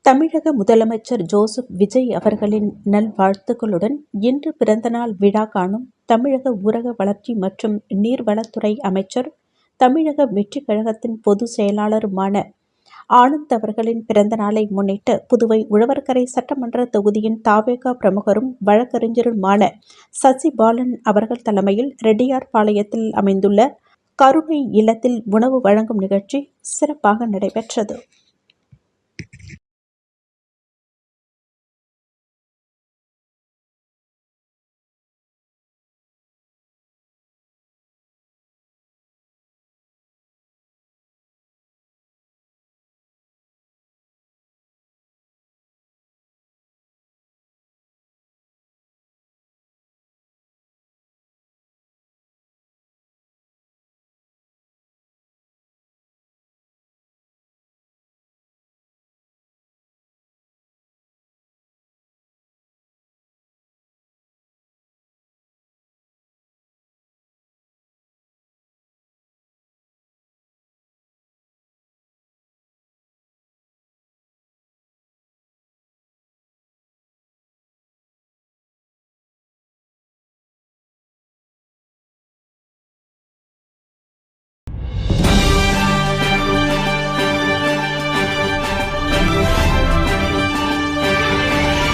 தமிழக முதலமைச்சர் ஜோசப் விஜய் அவர்களின் நல்வாழ்த்துக்களுடன் இன்று பிறந்தநாள் விழா காணும் தமிழக ஊரக வளர்ச்சி மற்றும் நீர்வளத்துறை அமைச்சர், தமிழக வெற்றிக் கழகத்தின் பொதுச் செயலாளருமான ஆனந்த் அவர்களின் பிறந்த நாளை முன்னிட்டு புதுவை உழவர்கரை சட்டமன்ற தொகுதியின் தவேகா பிரமுகரும் வழக்கறிஞருமான சசிபாலன் அவர்கள் தலைமையில் ரெட்டியார்பாளையத்தில் அமைந்துள்ள கருணை இல்லத்தில் உணவு வழங்கும் நிகழ்ச்சி சிறப்பாக நடைபெற்றது.